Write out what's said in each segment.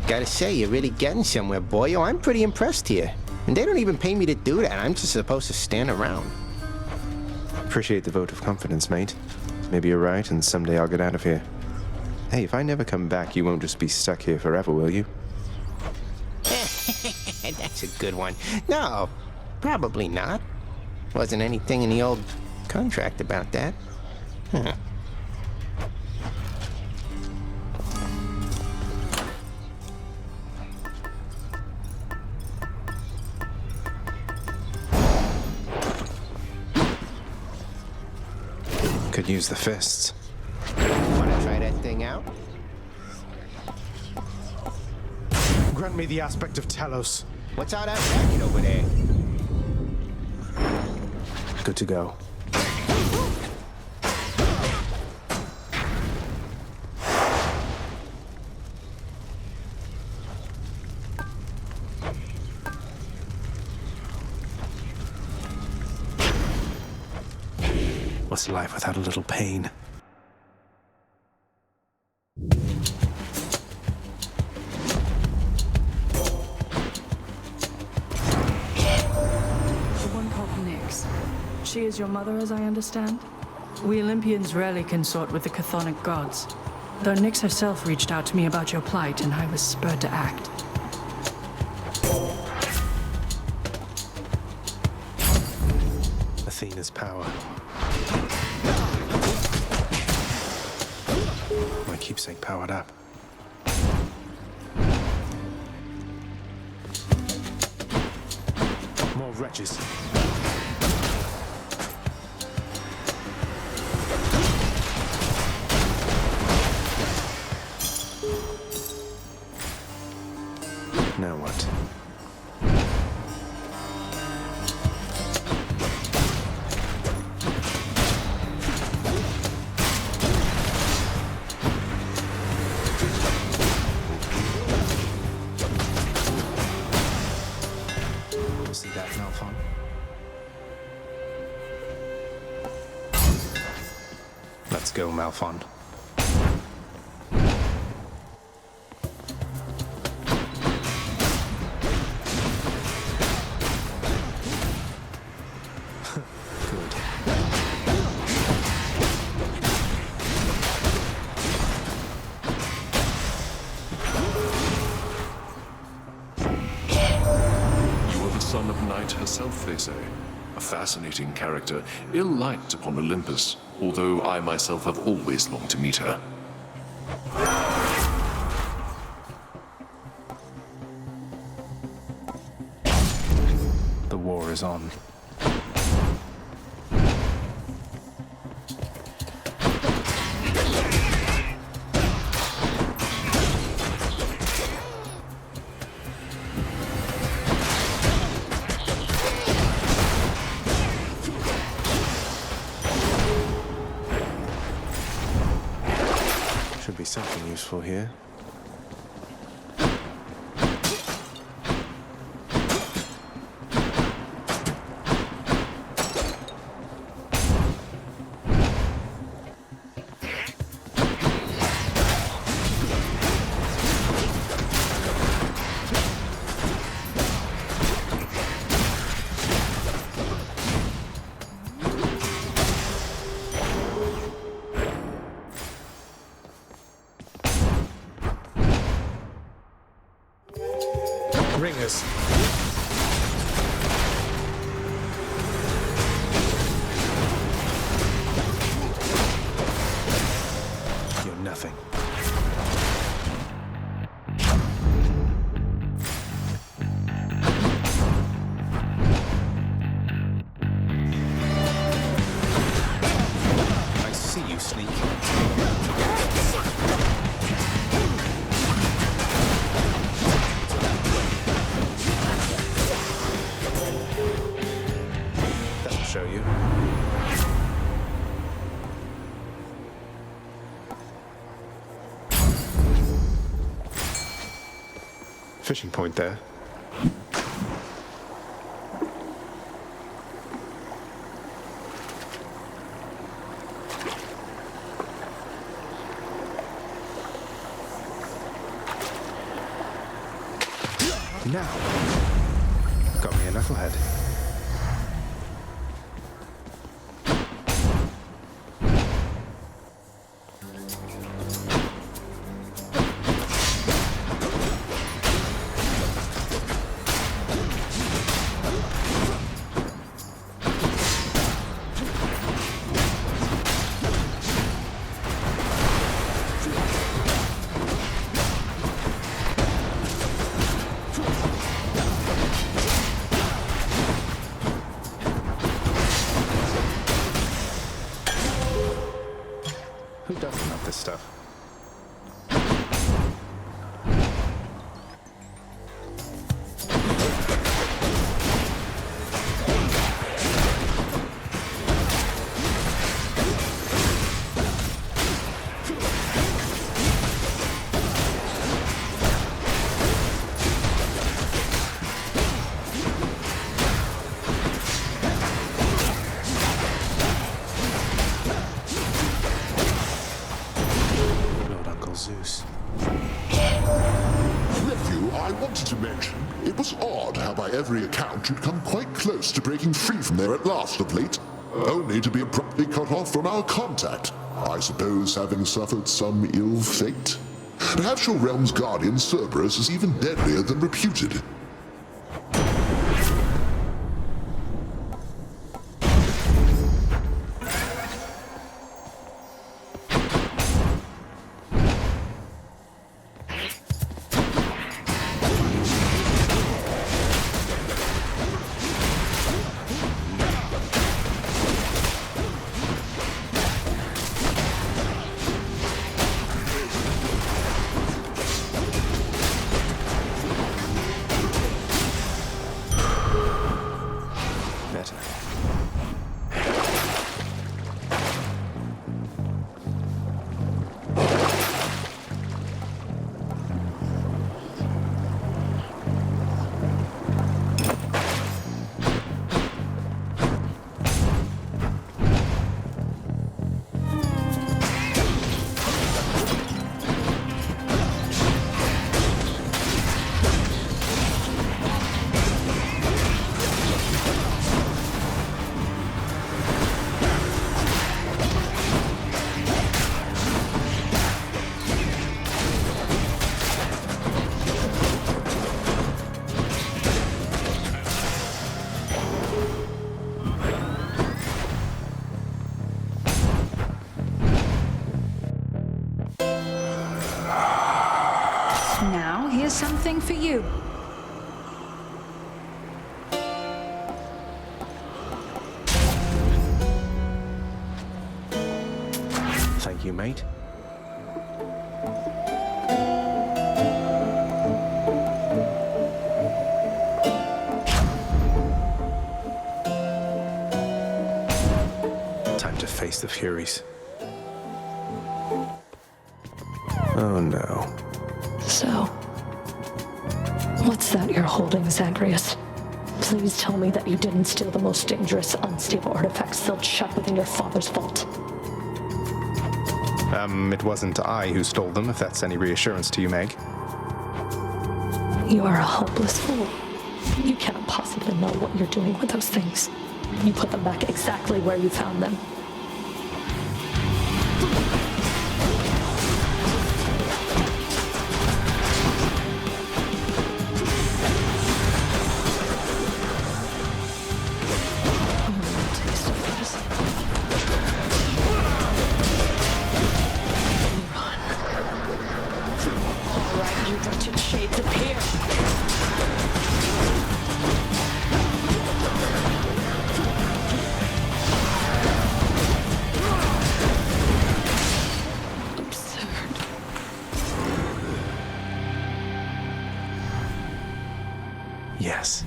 Gotta say, you're really getting somewhere, boy. I'm pretty impressed here. And they don't even pay me to do that. I'm just supposed to stand around. Appreciate the vote of confidence, mate. Maybe you're right, and someday I'll get out of here. Hey, if I never come back, you won't just be stuck here forever, will you? That's a good one. No, probably not. Wasn't anything in the old contract about that. Huh. Could use the fists. Wanna try that thing out? Grant me the Aspect of Talos. What's all that racket over there? Good to go. What's life without a little pain? She is your mother, as I understand? We Olympians rarely consort with the chthonic gods, though Nyx herself reached out to me about your plight, and I was spurred to act. Athena's power. My keepsake powered up. More wretches. Now what? See that, Malphon? Let's go, Malphon. Son of Night herself, they say. A fascinating character, ill-liked upon Olympus, although I myself have always longed to meet her. The war is on. Should be something useful here. Ringers. You're nothing. I see you, Sneak. Show you. Fishing point there. Now. Got me a knucklehead. Who doesn't love this stuff? Zeus. Nephew, I wanted to mention, it was odd how by every account you'd come quite close to breaking free from there at last of late, only to be abruptly cut off from our contact. I suppose having suffered some ill fate? Perhaps your realm's guardian, Cerberus, is even deadlier than reputed. Now, here's something for you. Thank you, mate. Time to face the Furies. Oh no. So, what's that you're holding, Zagreus? Please tell me that you didn't steal the most dangerous, unstable artifacts sealed shut within your father's vault. It wasn't I who stole them, if that's any reassurance to you, Meg. You are a hopeless fool. You cannot possibly know what you're doing with those things. You put them back exactly where you found them. Yes.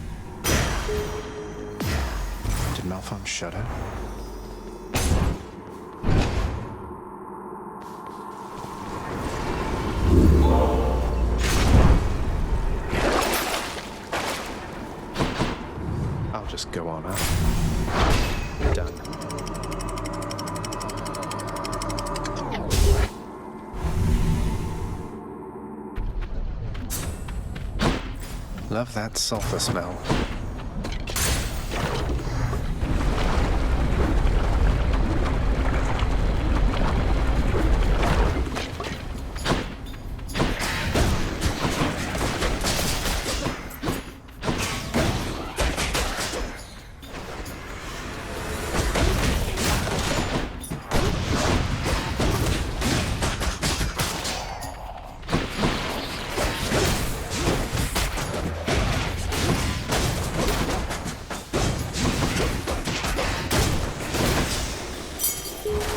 Did Malphon shudder? I'll just go on up. Done. Love that sulfur smell.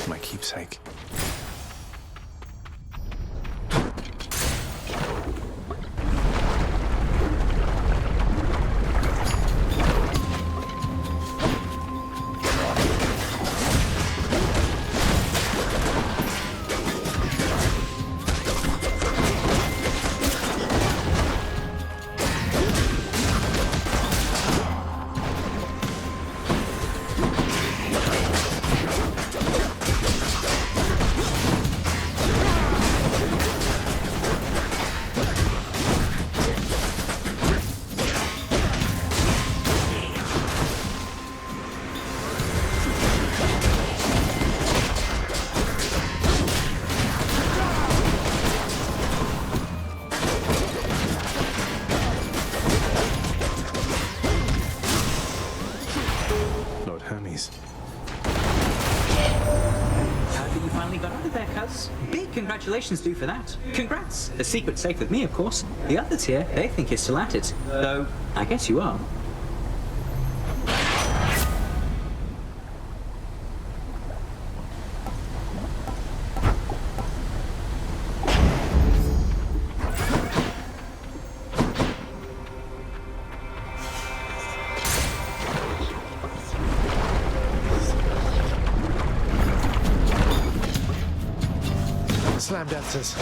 My keepsake. Lord Hermes. But you finally got out of there, cuz. Big congratulations due for that. Congrats. The secret's safe with me, of course. The others here, they think you're still at it. Though, I guess you are. Slam dancers.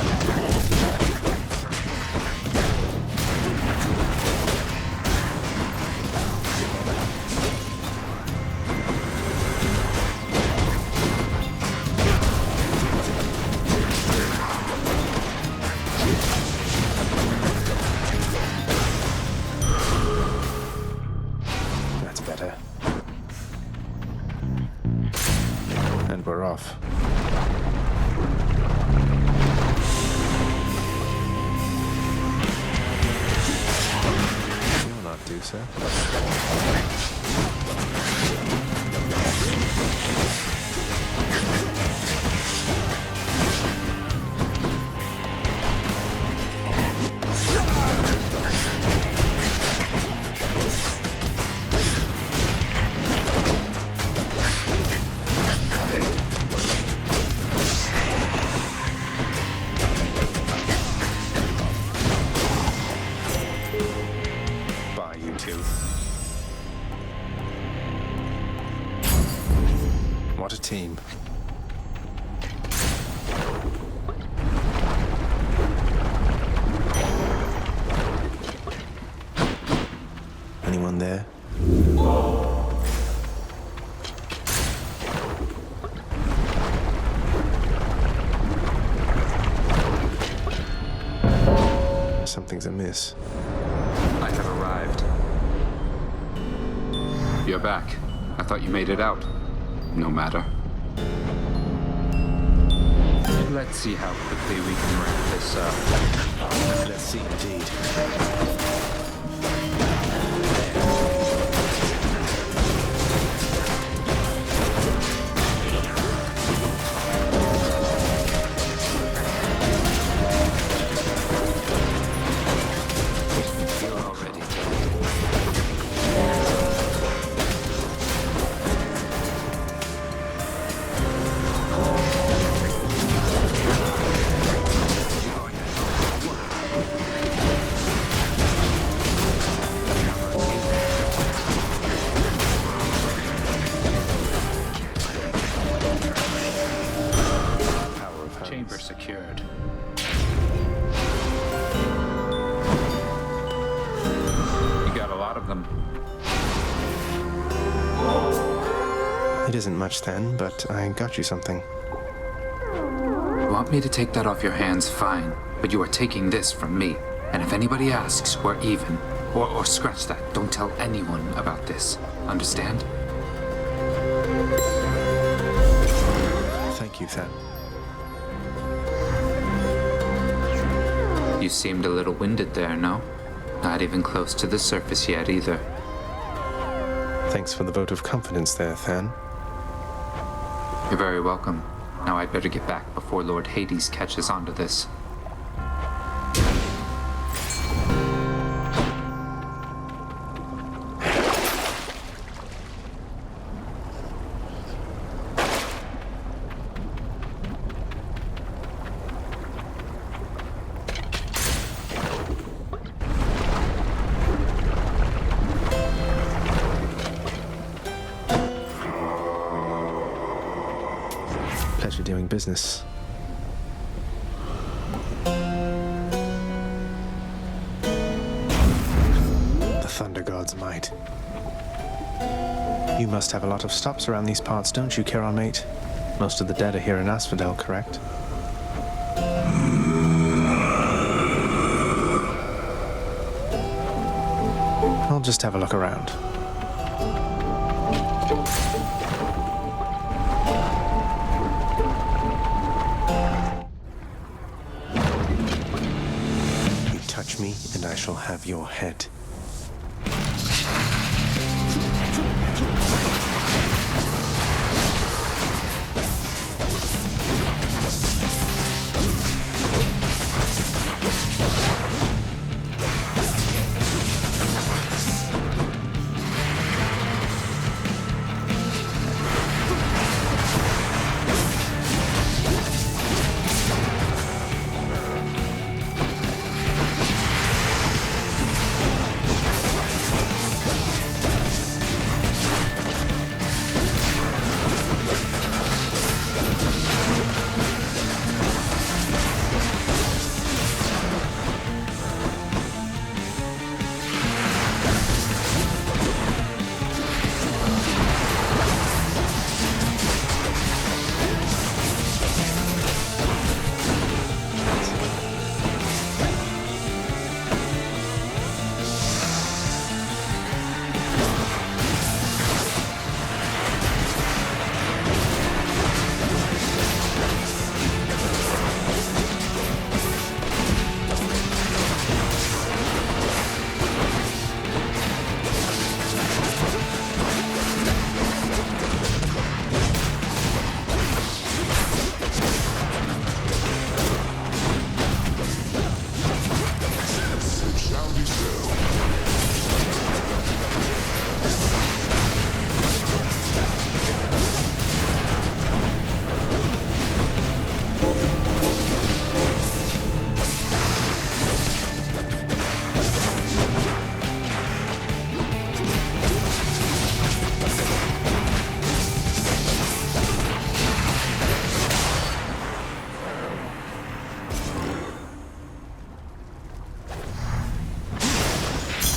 That's better. And we're off. You'll not do so. Bye, you two. What a team. Anyone there? Something's amiss. I have arrived. You're back. I thought you made it out. No matter. Let's see how quickly we can wrap this up. Let's see indeed. You're already Power of Hermes. chamber secured. You got a lot of them. It isn't much then, but I got you something. Want me to take that off your hands? Fine. But you are taking this from me. And if anybody asks, we're even. Or scratch that. Don't tell anyone about this. Understand? Thank you, Than. You seemed a little winded there, no? Not even close to the surface yet, either. Thanks for the vote of confidence there, Than. You're very welcome. Now I'd better get back before Lord Hades catches on to this. Pleasure doing business. The Thunder God's might. You must have a lot of stops around these parts, don't you, Charon, mate? Most of the dead are here in Asphodel, correct? I'll just have a look around. You touch me, and I shall have your head.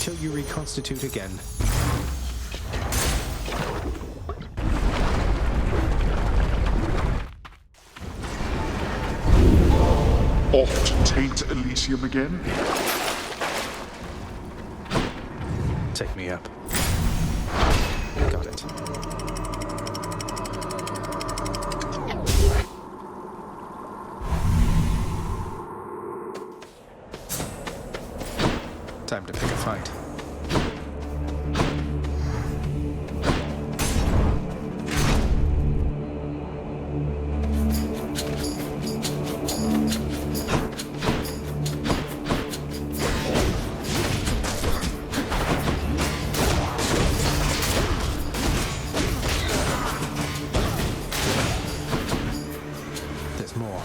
Till you reconstitute again. Off to taint Elysium again? Take me up. Got it. Time to pick a fight. There's more.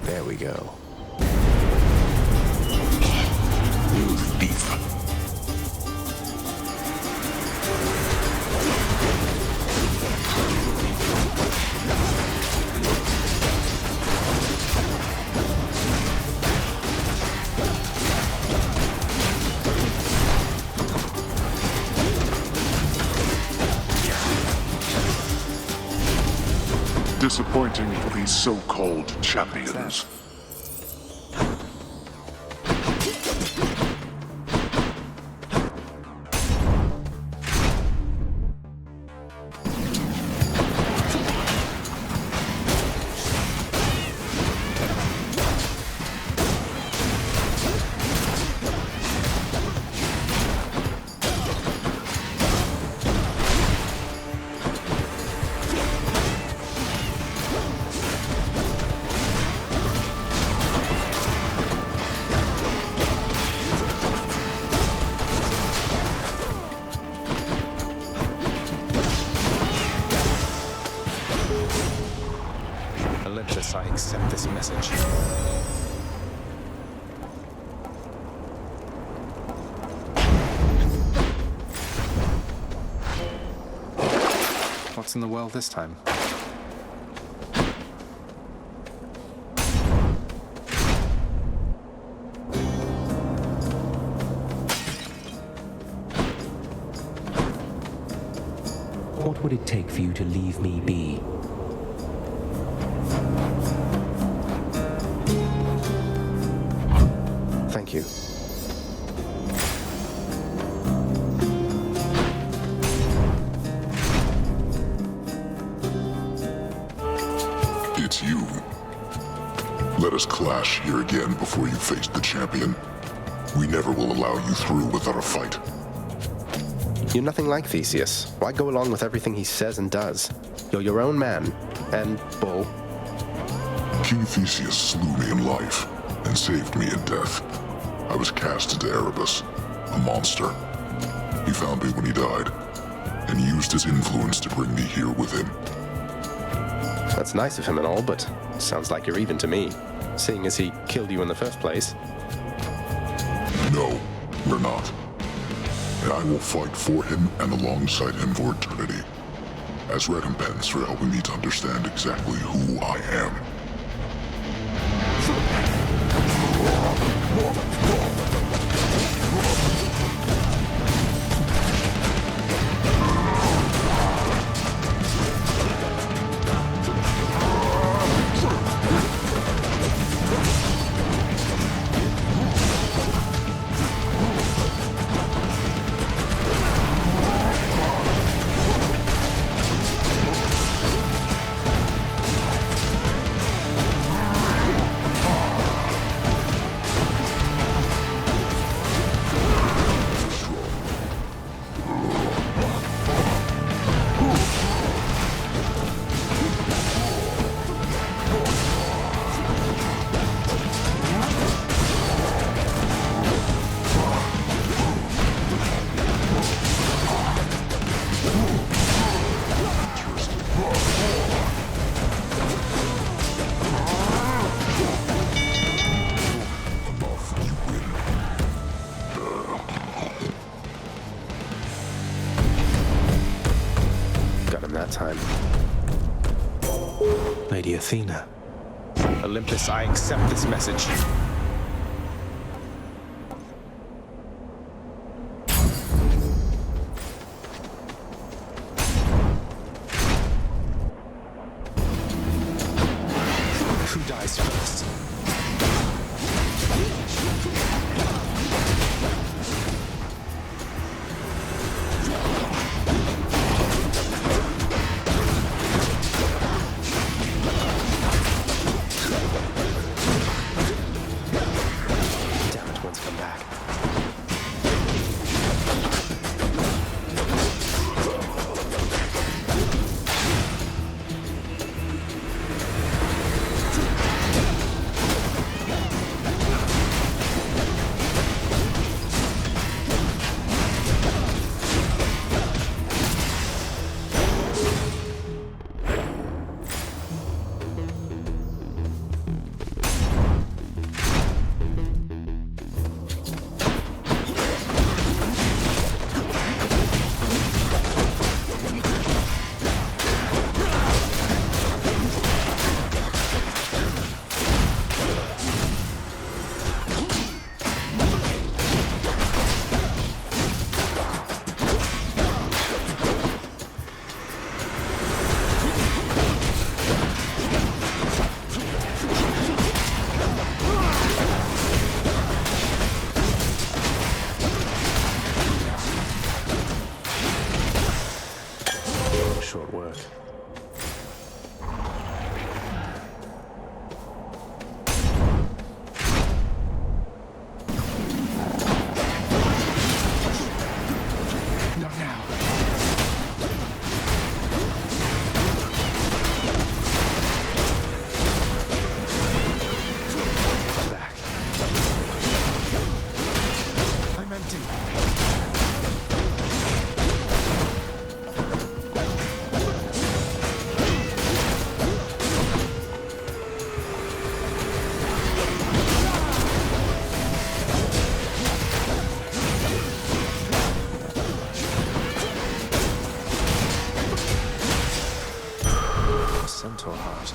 There we go. You thief. Disappointing for these so-called champions. Olympus, I accept this message. What's in the well this time? What would it take for you to leave me be? Thank you. It's you. Let us clash here again before you face the champion. We never will allow you through without a fight. You're nothing like Theseus. Why go along with everything he says and does? You're your own man. And bull. King Theseus slew me in life and saved me in death. I was cast into Erebus, a monster. He found me when he died, and used his influence to bring me here with him. That's nice of him and all, but sounds like you're even to me, seeing as he killed you in the first place. No, we're not. And I will fight for him and alongside him for eternity, as recompense for helping me to understand exactly who I am. Time. Lady Athena. Olympus, I accept this message. Who dies first? centaur heart.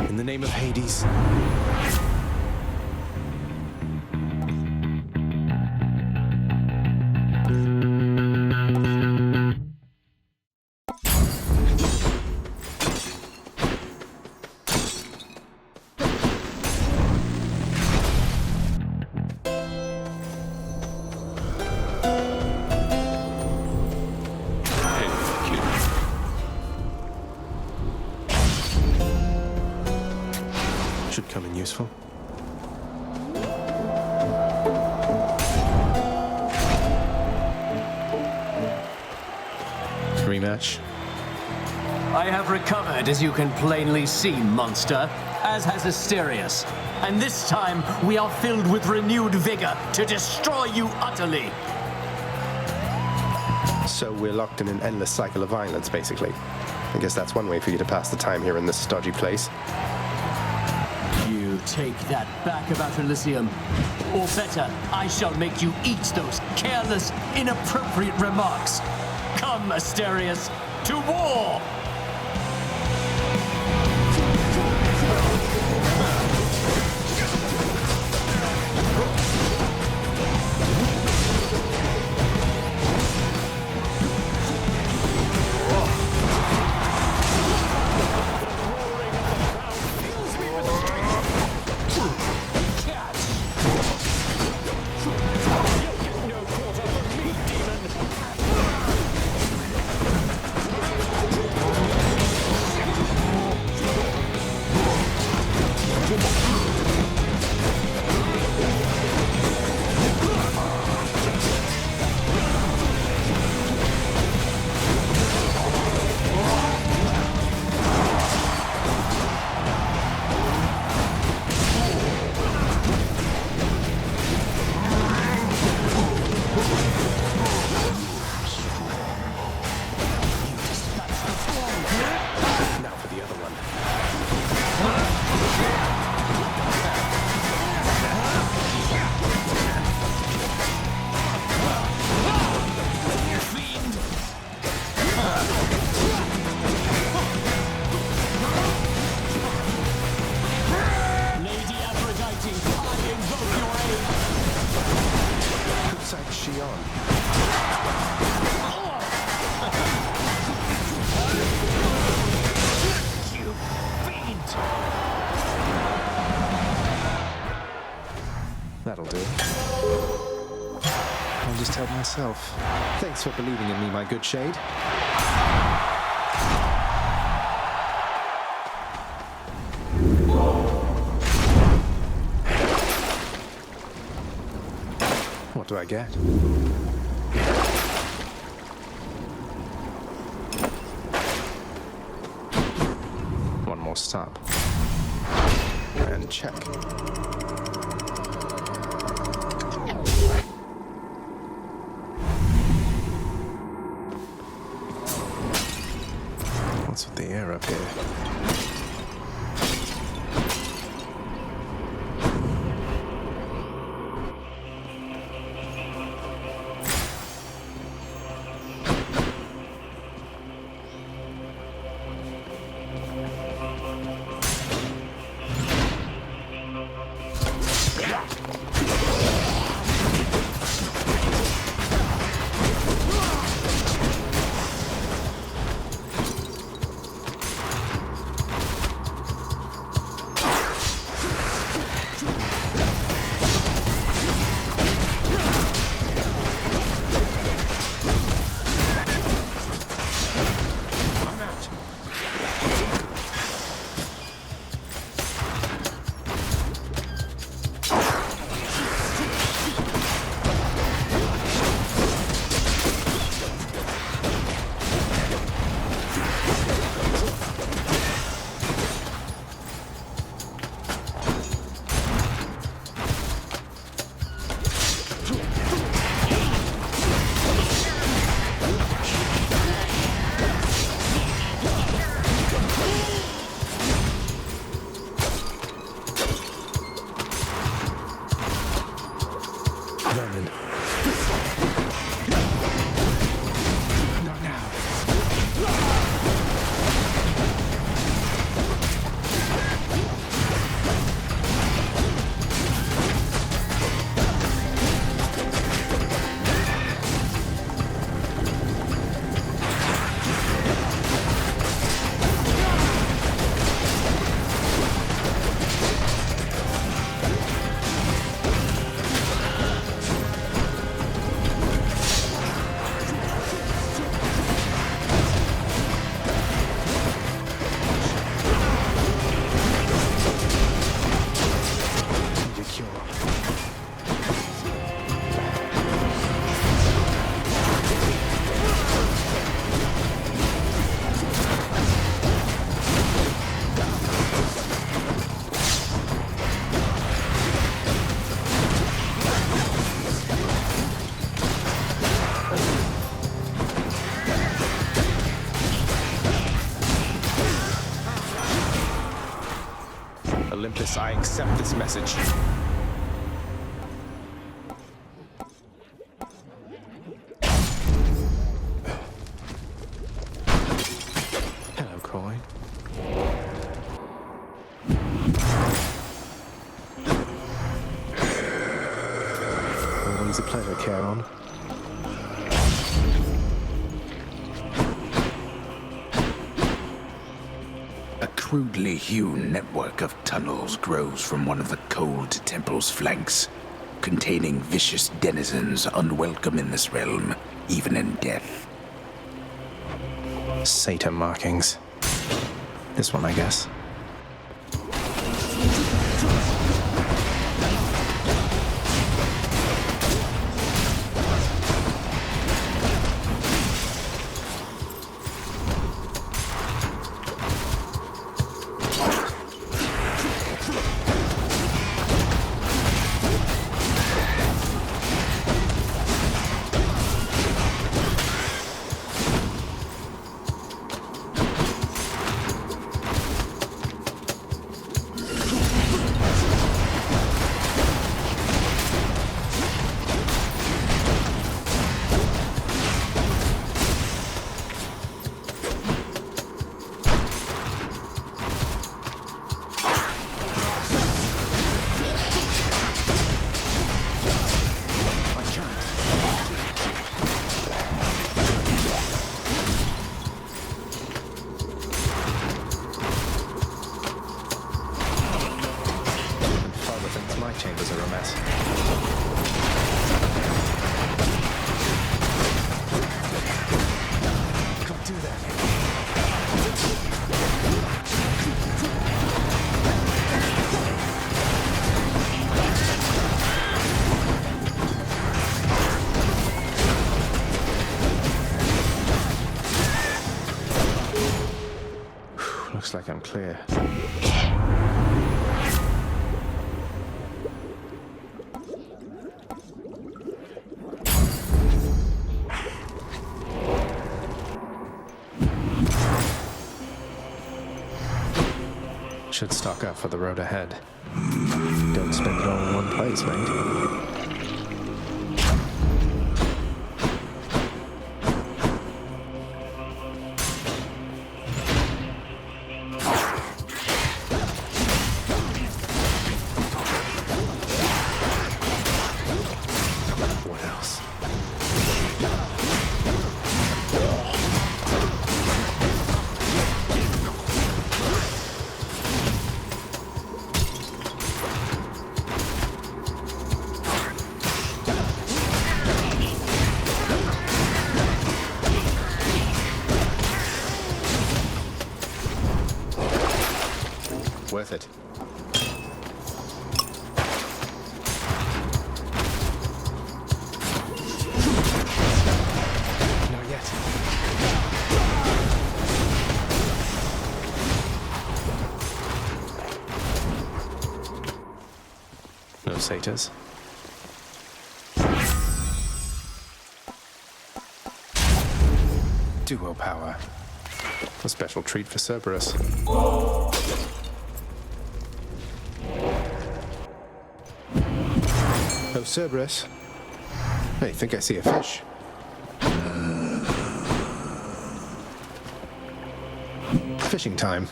In the name of Hades. Should come in useful. Rematch. I have recovered, as you can plainly see, monster, as has Asterius. And this time, we are filled with renewed vigor to destroy you utterly. So we're locked in an endless cycle of violence, basically. I guess that's one way for you to pass the time here in this stodgy place. You take that back about Elysium. Or better, I shall make you eat those careless, inappropriate remarks. Come, Asterius, to war! That'll do. I'll just help myself. Thanks for believing in me, my good shade. What do I get? One more stop. And check. What's with the air up here. Olympus, I accept this message. Hello, Coy. Always a pleasure, Charon. A crudely hewn network of tunnels grows from one of the cold temple's flanks, containing vicious denizens unwelcome in this realm, even in death. Satyr markings. This one, I guess. Chambers are a mess. Can't do that. Looks like I'm clear. Should stock up for the road ahead. Don't spend it all in one place, mate. Worth it. Not yet. No satyrs. Duo power. A special treat for Cerberus. Oh, Cerberus. I think I see a fish. Fishing time.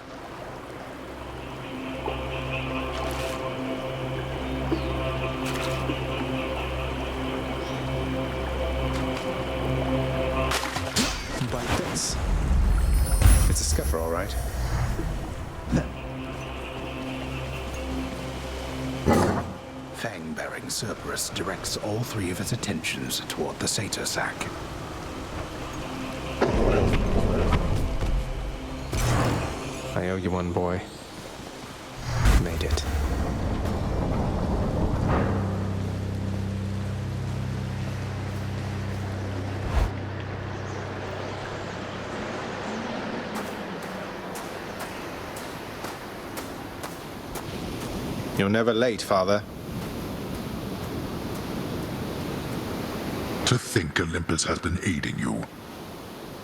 Bite this. It's a scuffer, all right. Fang-bearing Cerberus directs all three of its attentions toward the satyr sack. I owe you one, boy. Made it. You're never late, Father. To think Olympus has been aiding you.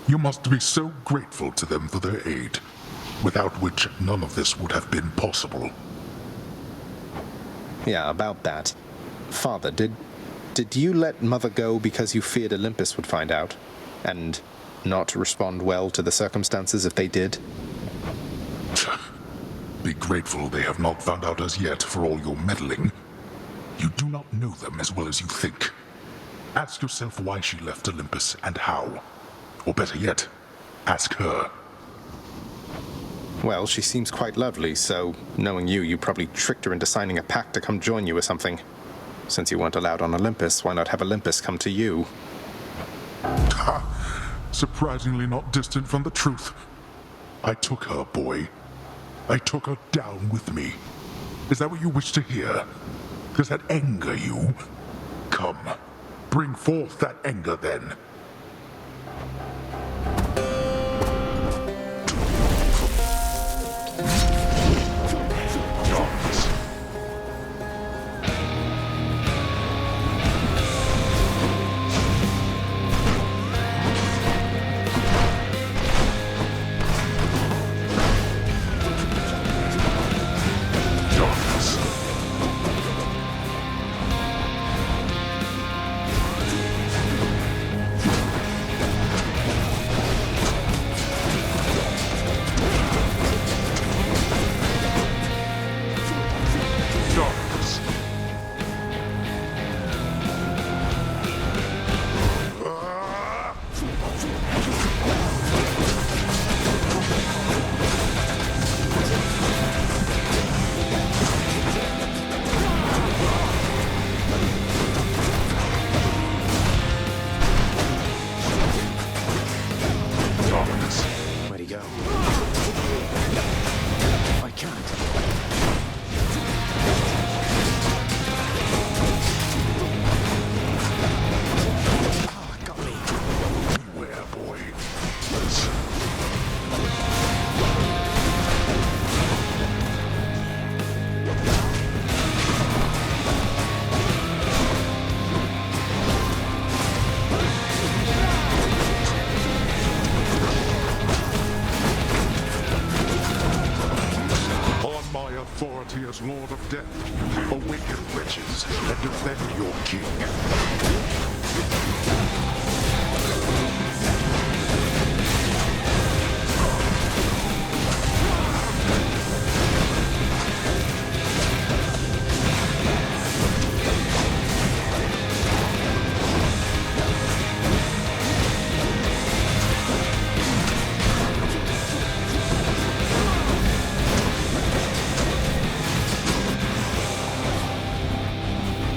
You must be so grateful to them for their aid, without which none of this would have been possible. Yeah, about that. Father, did you let Mother go because you feared Olympus would find out? And not respond well to the circumstances if they did? Be grateful they have not found out as yet for all your meddling. You do not know them as well as you think. Ask yourself why she left Olympus and how. Or better yet, ask her. Well, she seems quite lovely, so knowing you probably tricked her into signing a pact to come join you or something. Since you weren't allowed on Olympus, why not have Olympus come to you? Ha! Surprisingly not distant from the truth. I took her, boy. I took her down with me. Is that what you wish to hear? Does that anger you? Come, bring forth that anger then. authority as Lord of Death. Awaken, wretches, and defend your king.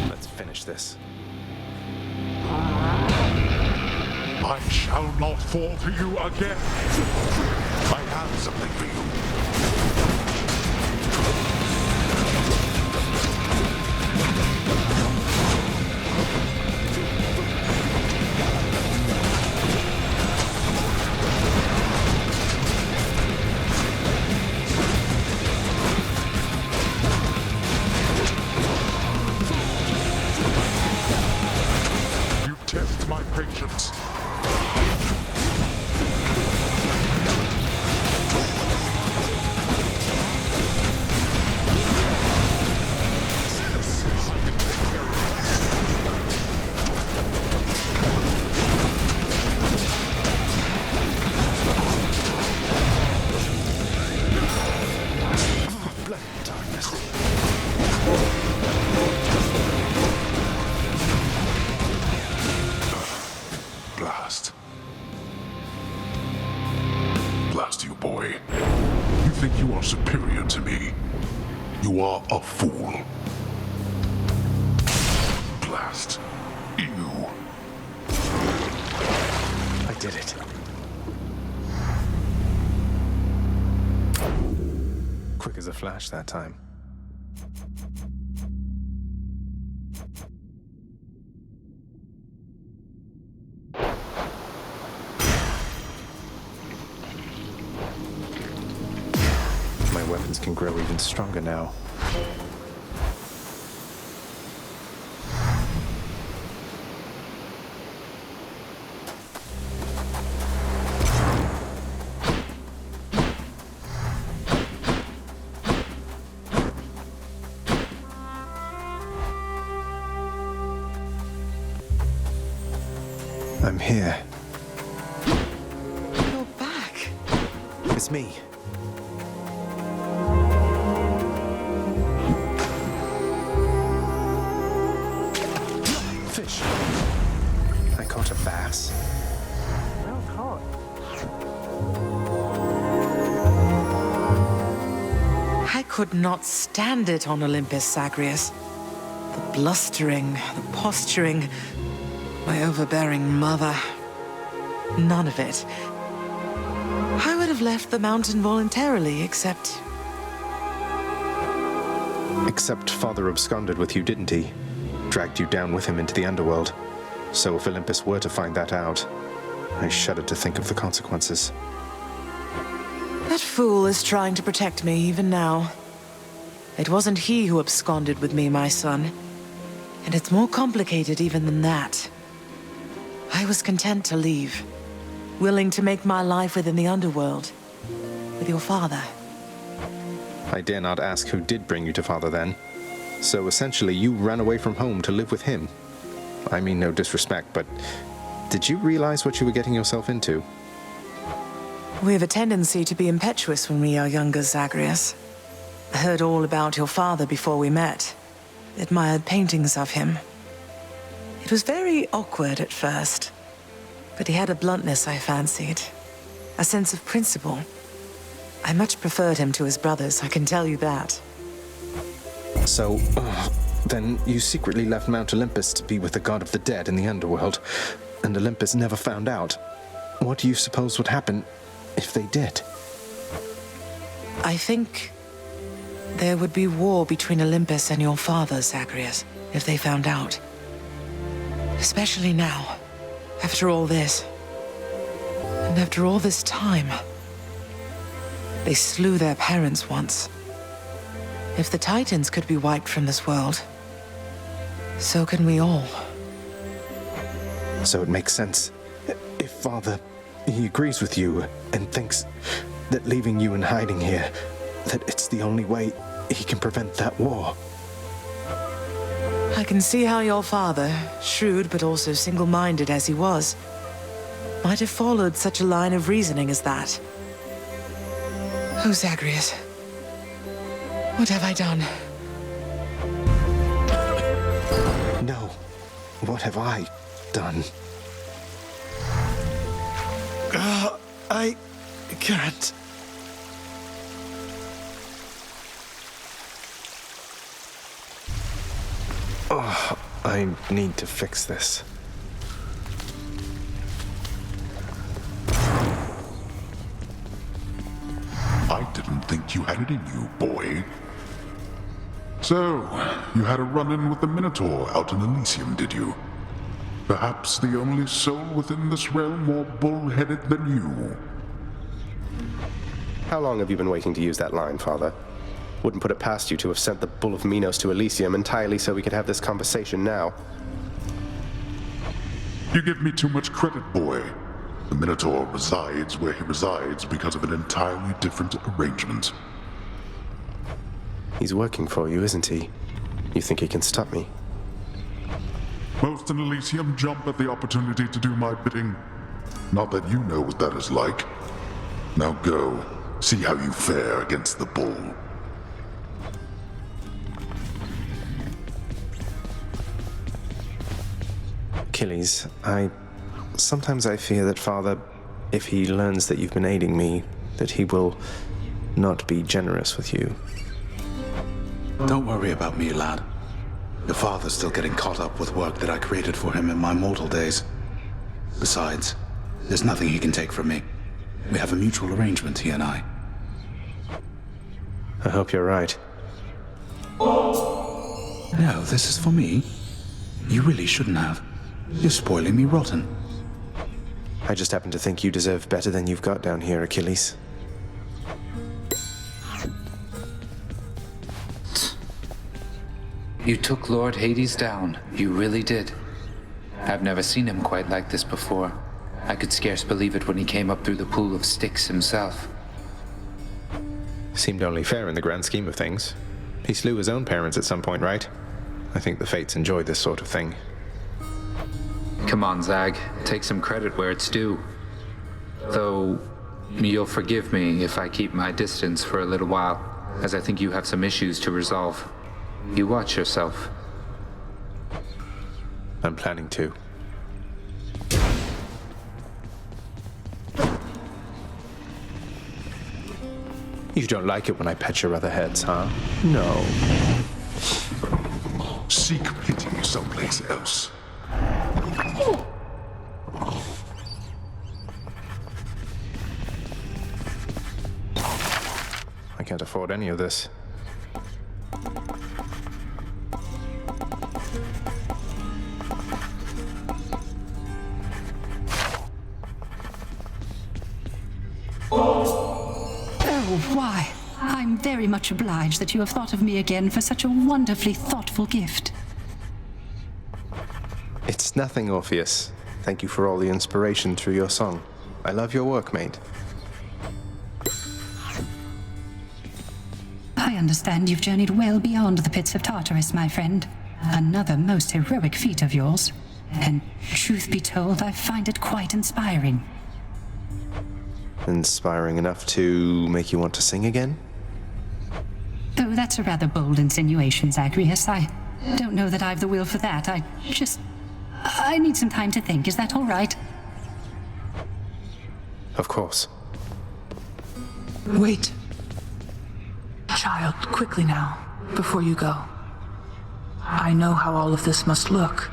Let's finish this. I shall not fall to you again. I have something for you. You test my patience. Blast. Blast, you boy. You think you are superior to me? You are a fool. Blast. You. I did it. Quick as a flash that time. My weapons can grow even stronger now. I'm here. You're back. It's me. Fish. I caught a bass. Well caught. I could not stand it on Olympus, Asterius. The blustering, the posturing, my overbearing mother. None of it. I would have left the mountain voluntarily, except... Except Father absconded with you, didn't he? Dragged you down with him into the underworld. So if Olympus were to find that out, I shudder to think of the consequences. That fool is trying to protect me even now. It wasn't he who absconded with me, my son. And it's more complicated even than that. I was content to leave, willing to make my life within the underworld, with your father. I dare not ask who did bring you to Father then. So essentially, you ran away from home to live with him. I mean no disrespect, but did you realize what you were getting yourself into? We have a tendency to be impetuous when we are younger, Asterius. I heard all about your father before we met. Admired paintings of him. It was very awkward at first, but he had a bluntness I fancied. A sense of principle. I much preferred him to his brothers, I can tell you that. So, then you secretly left Mount Olympus to be with the god of the dead in the underworld, and Olympus never found out. What do you suppose would happen if they did? I think there would be war between Olympus and your father, Asterius, if they found out. Especially now, after all this. And after all this time. They slew their parents once. If the Titans could be wiped from this world, so can we all. So it makes sense. If Father, he agrees with you and thinks that leaving you in hiding here, that it's the only way, he can prevent that war. I can see how your father, shrewd but also single-minded as he was, might have followed such a line of reasoning as that. Oh, Zagreus. What have I done? No. What have I done? I can't. Oh, I need to fix this. I didn't think you had it in you, boy. So, you had a run-in with the Minotaur out in Elysium, did you? Perhaps the only soul within this realm more bull-headed than you. How long have you been waiting to use that line, Father? Wouldn't put it past you to have sent the Bull of Minos to Elysium entirely so we could have this conversation now. You give me too much credit, boy. The Minotaur resides where he resides because of an entirely different arrangement. He's working for you, isn't he? You think he can stop me? Most in Elysium jump at the opportunity to do my bidding. Not that you know what that is like. Now go, see how you fare against the bull. Achilles, sometimes I fear that Father, if he learns that you've been aiding me, that he will not be generous with you. Don't worry about me, lad. Your father's still getting caught up with work that I created for him in my mortal days. Besides, there's nothing he can take from me. We have a mutual arrangement, he and I. I hope you're right. No, this is for me. You really shouldn't have. You're spoiling me rotten. I just happen to think you deserve better than you've got down here, Achilles. You took Lord Hades down. You really did. I've never seen him quite like this before. I could scarce believe it when he came up through the pool of Styx himself. Seemed only fair in the grand scheme of things. He slew his own parents at some point, right? I think the Fates enjoy this sort of thing. Come on, Zag. Take some credit where it's due. Though, you'll forgive me if I keep my distance for a little while, as I think you have some issues to resolve. You watch yourself. I'm planning to. You don't like it when I pet your other heads, huh? No. Seek pity someplace else. I can't afford any of this. Oh, why? I'm very much obliged that you have thought of me again for such a wonderfully thoughtful gift. It's nothing, Orpheus. Thank you for all the inspiration through your song. I love your work, mate. I understand you've journeyed well beyond the pits of Tartarus, my friend. Another most heroic feat of yours. And truth be told, I find it quite inspiring. Inspiring enough to make you want to sing again? Though that's a rather bold insinuation, Zagreus. I don't know that I've the will for that. I need some time to think. Is that all right? Of course. Wait. Child, quickly now, before you go. I know how all of this must look.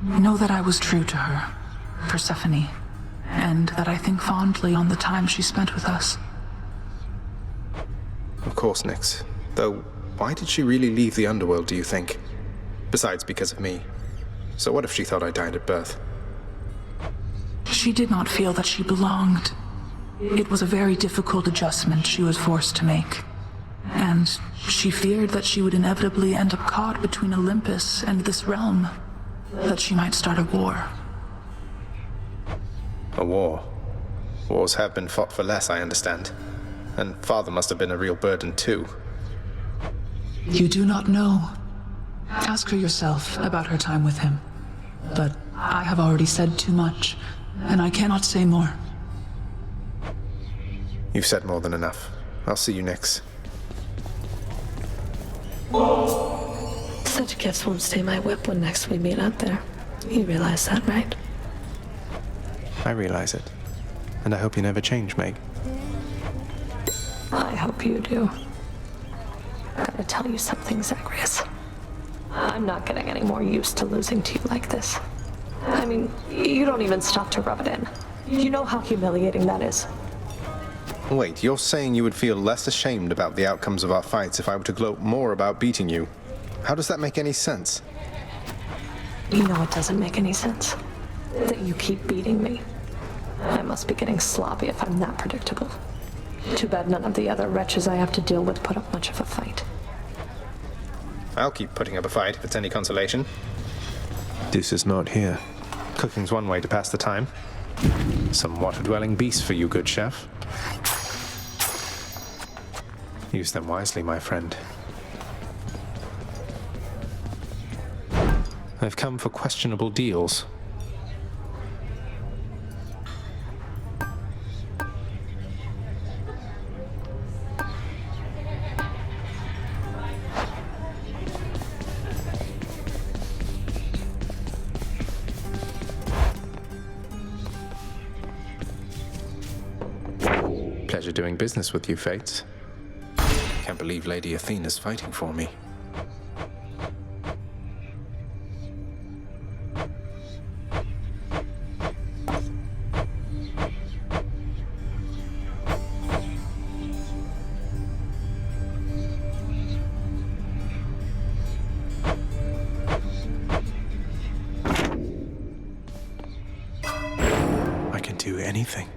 Know that I was true to her, Persephone, and that I think fondly on the time she spent with us. Of course, Nyx. Though, why did she really leave the underworld, do you think? Besides, because of me. So what if she thought I died at birth? She did not feel that she belonged. It was a very difficult adjustment she was forced to make. And she feared that she would inevitably end up caught between Olympus and this realm. That she might start a war. A war? Wars have been fought for less, I understand. And Father must have been a real burden, too. You do not know. Ask her yourself about her time with him. But I have already said too much, and I cannot say more. You've said more than enough. I'll see you next. Such gifts won't stay my whip when next we meet out there. You realize that, right? I realize it. And I hope you never change, Meg. I hope you do. Gotta tell you something, Zagreus. I'm not getting any more used to losing to you like this. I mean, you don't even stop to rub it in. You know how humiliating that is. Wait, you're saying you would feel less ashamed about the outcomes of our fights if I were to gloat more about beating you? How does that make any sense? You know it doesn't make any sense. That you keep beating me. I must be getting sloppy if I'm that predictable. Too bad none of the other wretches I have to deal with put up much of a fight. I'll keep putting up a fight if it's any consolation. This is not here. Cooking's one way to pass the time. Some water-dwelling beasts for you, good chef. Use them wisely, my friend. I've come for questionable deals. Pleasure doing business with you, Fates. Can't believe Lady Athena's fighting for me. I can do anything.